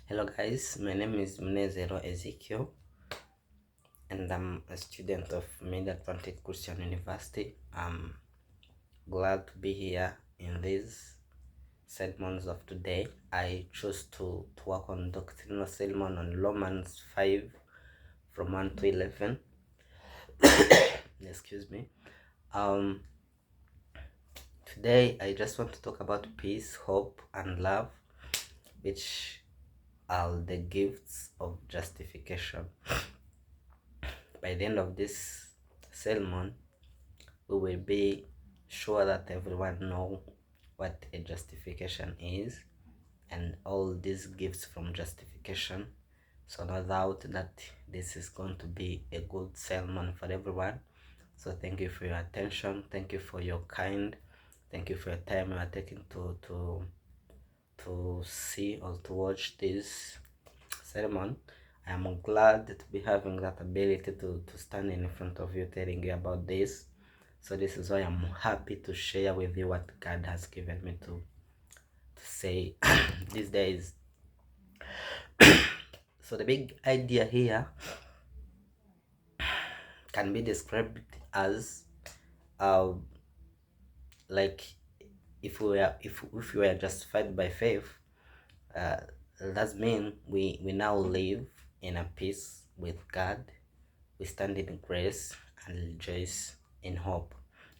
Hello guys, my name is Mnezero Ezekiel and I'm a student of Mid Atlantic Christian University. I'm glad to be here in these sermons of today. I chose to work on doctrinal sermon on Romans 5 from 1 to 11. Excuse me. Um, Today I just want to talk about peace, hope, and love, which are the gifts of justification. By the end of this sermon, we will be sure that everyone know what a justification is and all these gifts from justification. So no doubt that this is going to be a good sermon for everyone. So thank you for your attention. Thank you for your kind. Thank you for your time you are taking to see or to watch this sermon. I am glad to be having that ability to stand in front of you telling you about this. So this is why I'm happy to share with you what God has given me to say these days. So the big idea here can be described as like if we were justified by faith, that means we now live in a peace with God. We stand in grace and rejoice in hope.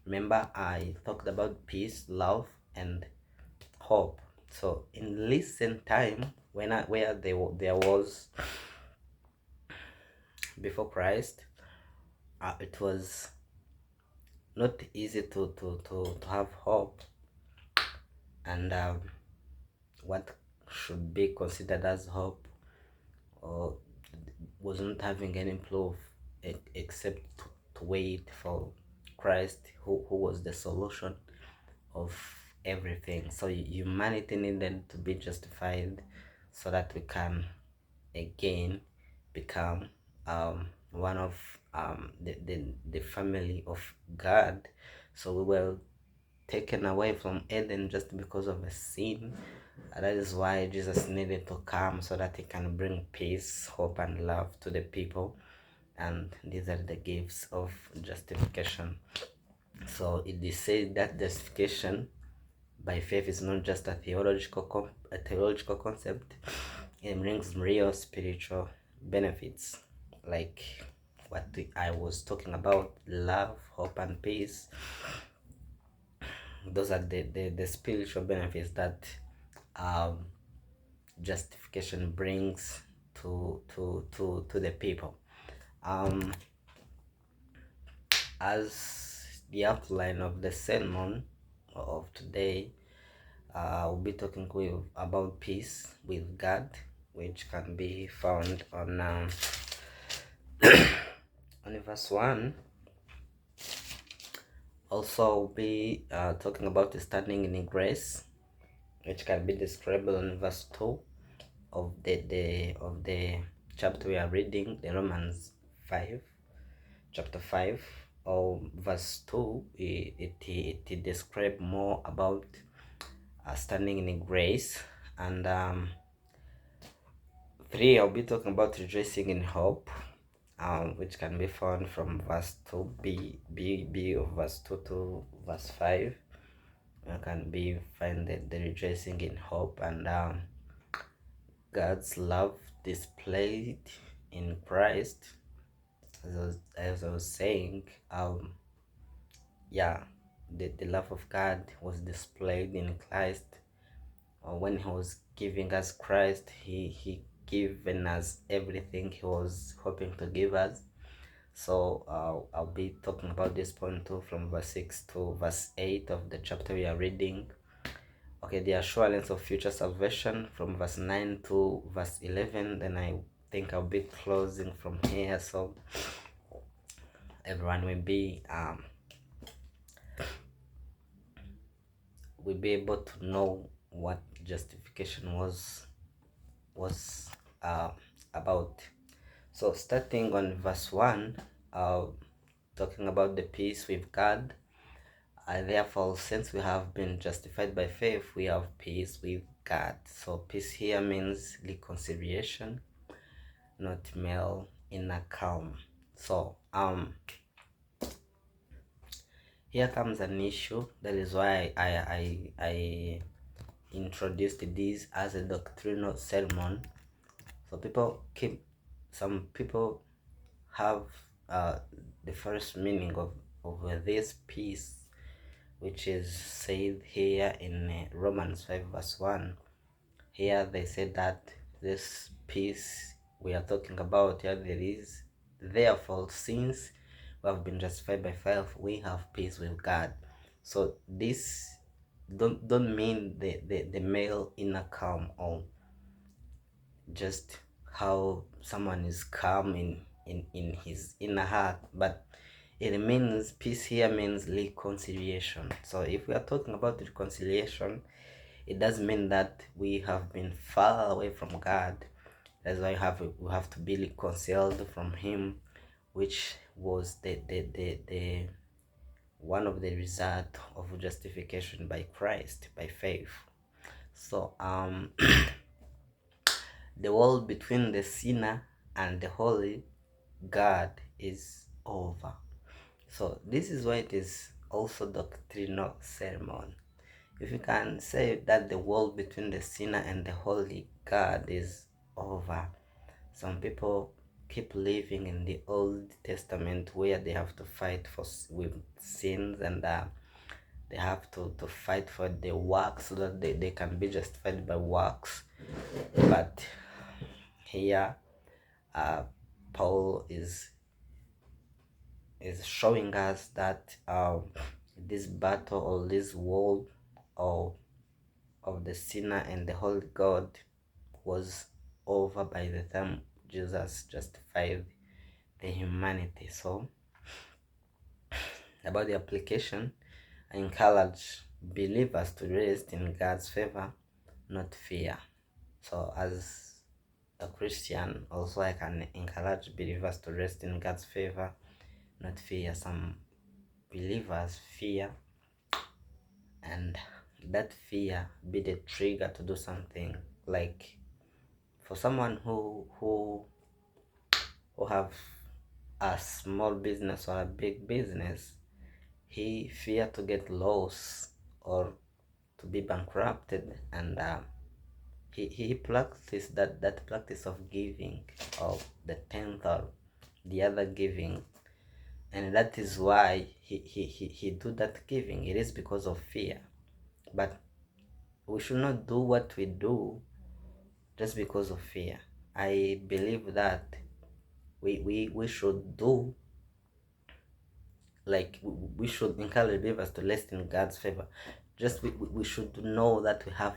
Remember, I talked about peace, love, and hope. So in recent time, where there was before Christ, it was not easy to have hope, and what should be considered as hope or wasn't having any proof except to wait for Christ, who was the solution of everything. So humanity needed to be justified so that we can again become one of the family of God. So we were taken away from Eden just because of a sin. That is why Jesus needed to come so that he can bring peace, hope, and love to the people. And these are the gifts of justification. So it is said that justification by faith is not just a theological concept. It brings real spiritual benefits, like what I was talking about: love, hope, and peace. Those are the spiritual benefits that um, justification brings to the people. As the outline of the sermon of today, we'll be talking about peace with God, which can be found on verse 1. Also, we'll be talking about standing in grace, which can be described on verse 2 of the chapter we are reading, the Romans 5, chapter 5, or verse 2. It describes more about standing in grace. And 3, I'll be talking about rejoicing in hope, which can be found from verse 2b of verse 2 to verse 5. You can be find the rejoicing in hope and God's love displayed in Christ. As I was saying, yeah, the love of God was displayed in Christ. When he was giving us Christ, he given us everything he was hoping to give us. So I'll be talking about this point too, from verse 6 to verse 8 of the chapter we are reading. Okay, the assurance of future salvation from verse 9 to verse 11. Then I think I'll be closing from here, so everyone will be able to know what justification was about. So starting on verse 1, talking about the peace with God. Therefore, since we have been justified by faith, we have peace with God. So peace here means reconciliation, not male inner calm. So here comes an issue. That is why I introduced this as a doctrinal sermon. So some people have the first meaning of this peace, which is said here in Romans 5 verse 1. Here they said that this peace we are talking about here, there is therefore, since we have been justified by faith, we have peace with God. So this don't mean the male inner calm, or just how someone is calm in his inner heart, but it means peace here means reconciliation. So if we are talking about reconciliation, it does mean that we have been far away from God. That's why we have to be reconciled from Him, which was the one of the result of justification by Christ by faith. So the wall between the sinner and the holy God is over. So this is why it is also doctrinal sermon. If you can say that the wall between the sinner and the holy God is over, some people keep living in the Old Testament where they have to fight with sins, and they have to fight for the works so that they can be justified by works. But here Paul is showing us that this battle, or this war of the sinner and the holy God, was over by the time Jesus justified the humanity. So about the application, I encourage believers to rest in God's favor, not fear. So as a Christian, also I can encourage believers to rest in God's favor, not fear. Some believers fear, and that fear be the trigger to do something. Like for someone who have a small business or a big business, he fear to get lost or to be bankrupted, and he practice that practice of giving, of the tenth or the other giving, and that is why he do that giving. It is because of fear. But we should not do what we do just because of fear. I believe that we should do, like we should encourage believers to rest in God's favor. Just we should know that we have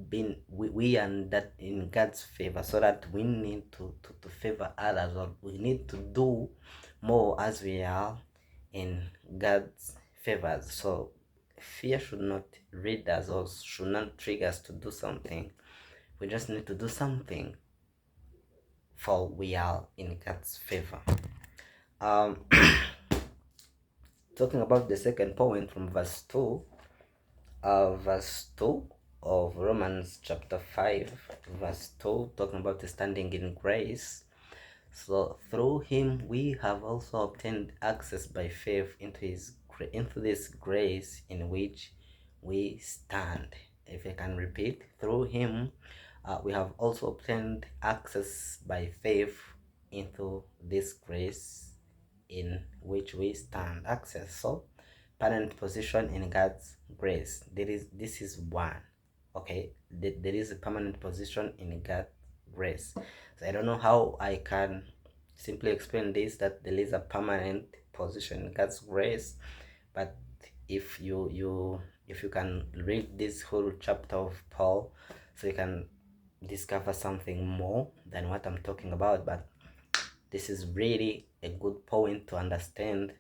been we are that in God's favor, so that we need to favor others, or we need to do more as we are in God's favors. So fear should not lead us, or should not trigger us to do something. We just need to do something, for we are in God's favor. Talking about the second point from verse 2 of Romans chapter 5 verse 2, talking about standing in grace. So through him we have also obtained access by faith into this grace in which we stand. If I can repeat, through him we have also obtained access by faith into this grace in which we stand. Access, so permanent position in God's grace. This is one. Okay, there is a permanent position in God's grace. So I don't know how I can simply explain this, that there is a permanent position in God's grace, but if you can read this whole chapter of Paul, so you can discover something more than what I'm talking about. But this is really a good point to understand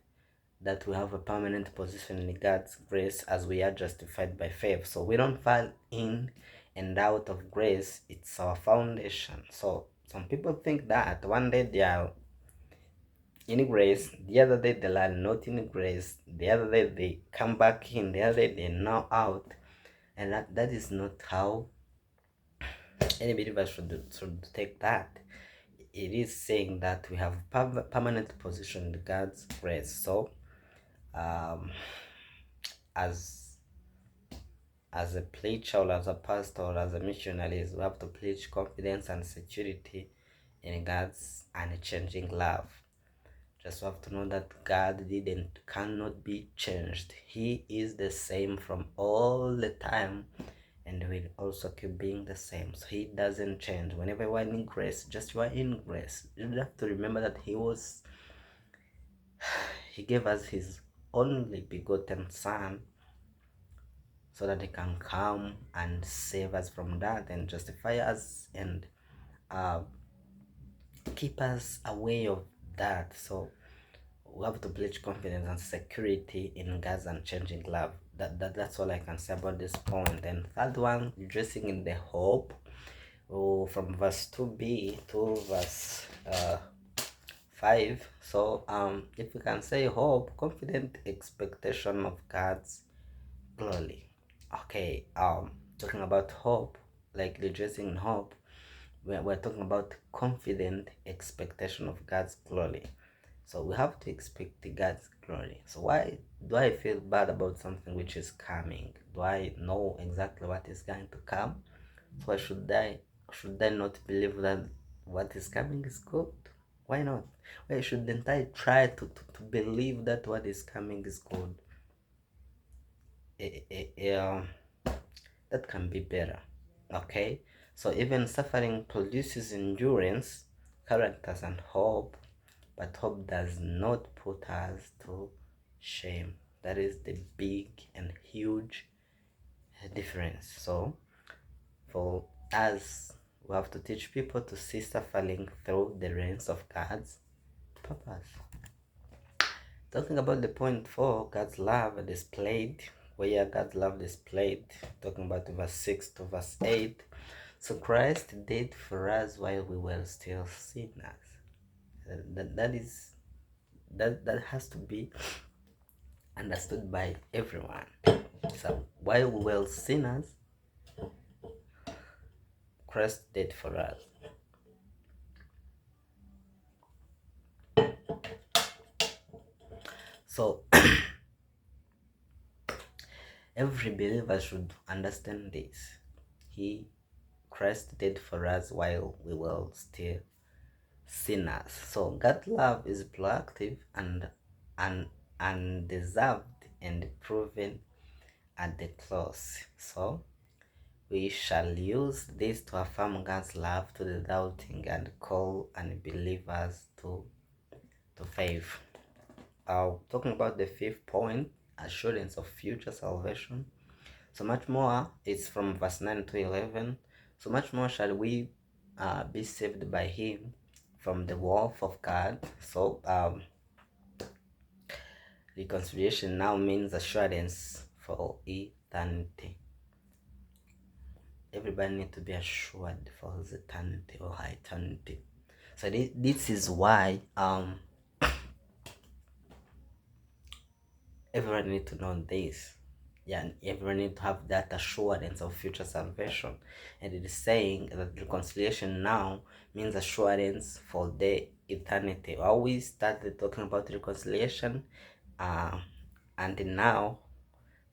that we have a permanent position in God's grace as we are justified by faith. So we don't fall in and out of grace. It's our foundation. So some people think that one day in grace, the other day they are not in grace, the other day they come back in, the other day they're now out. And that is not how any believer should take that. It is saying that we have permanent position in God's grace. So um, as as a preacher or as a pastor or as a missionary, we have to preach confidence and security in God's unchanging love. Just have to know that God cannot be changed. He is the same from all the time and will also keep being the same. So he doesn't change. Whenever you are in grace, just you are in grace. You have to remember that he gave us his only begotten son so that he can come and save us from that and justify us and uh, keep us away of that. So we have to pledge confidence and security in God's unchanging love. That's all I can say about this point. And third one, rejoicing in the hope. Oh, from verse 2b to verse 5. So if we can say hope, confident expectation of God's glory. Okay, talking about hope, like rejoicing in hope, we're talking about confident expectation of God's glory. So we have to expect God's glory. So why do I feel bad about something which is coming? Do I know exactly what is going to come? So why should I not believe that what is coming is good? Why not? Why shouldn't I try to believe that what is coming is good? That can be better. Okay? So even suffering produces endurance, characters, and hope, but hope does not put us to shame. That is the big and huge difference. So for us, we have to teach people to see suffering through the lens of God's purpose. Talking about the point 4, God's love displayed, where God's love displayed, talking about verse 6 to verse 8. So Christ died for us while we were still sinners. That has to be understood by everyone. So while we were sinners, Christ died for us. So every believer should understand this. Christ did for us while we were still sinners. So God's love is proactive and undeserved and proven at the cross. So we shall use this to affirm God's love to the doubting and call unbelievers to faith. Talking about the fifth point, assurance of future salvation. So much more, it's from verse 9 to 11. So much more shall we be saved by him from the wrath of God. So reconciliation now means assurance for eternity. Everybody need to be assured for his eternity or her eternity. So this is why everyone need to know this. Yeah, everyone need to have that assurance of future salvation. And it is saying that reconciliation now means assurance for the eternity. I always started talking about reconciliation, and now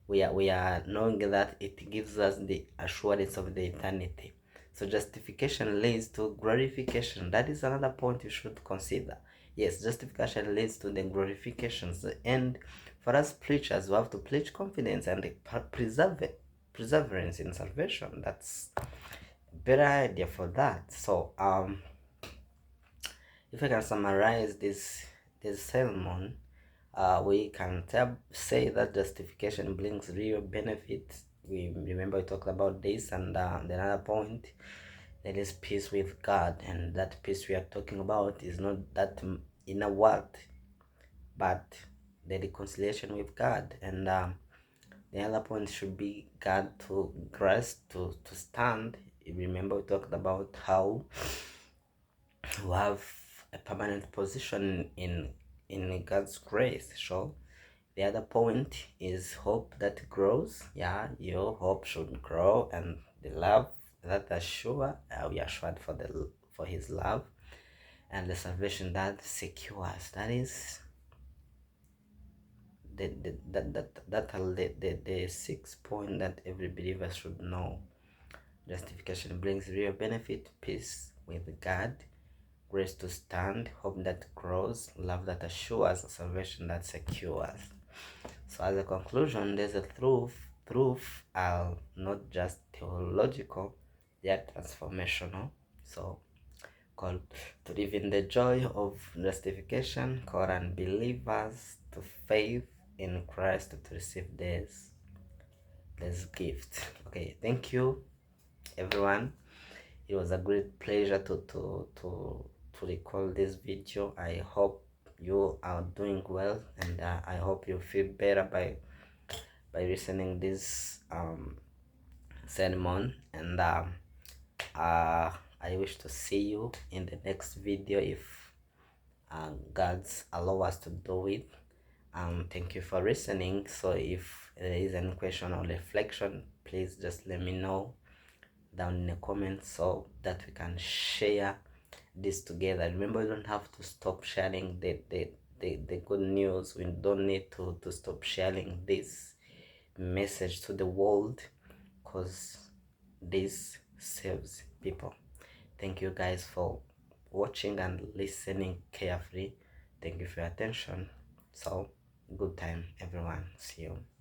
we are knowing that it gives us the assurance of the eternity. So justification leads to glorification. That is another point you should consider. Yes, justification leads to the glorifications. And for us preachers, we have to preach confidence and perseverance in salvation. That's a better idea for that. So if I can summarize this sermon, we can say that justification brings real benefits. We remember we talked about this, and the another point, there is peace with God, and that peace we are talking about is not that inner world, but the reconciliation with God. And the other point should be God to grace to stand. Remember we talked about how we have a permanent position in in God's grace. So the other point is hope that grows. Yeah, your hope should grow, and the love that assure, we are assured for His love, and the salvation that secures. That is the sixth point that every believer should know. Justification brings real benefit, peace with God, grace to stand, hope that grows, love that assures, salvation that secures. So as a conclusion, there's a truth are not just theological, they are transformational. So called to live in the joy of justification, call unbelievers to faith in Christ to receive this gift. Okay, thank you everyone. It was a great pleasure to record this video. I hope you are doing well, and I hope you feel better by listening this sermon. And I wish to see you in the next video if God's allow us to do it. Thank you for listening. So if there is any question or reflection, please just let me know down in the comments so that we can share this together. Remember, you don't have to stop sharing the good news. We don't need to stop sharing this message to the world, because this saves people. Thank you guys for watching and listening carefully. Thank you for your attention. So good time everyone. See you.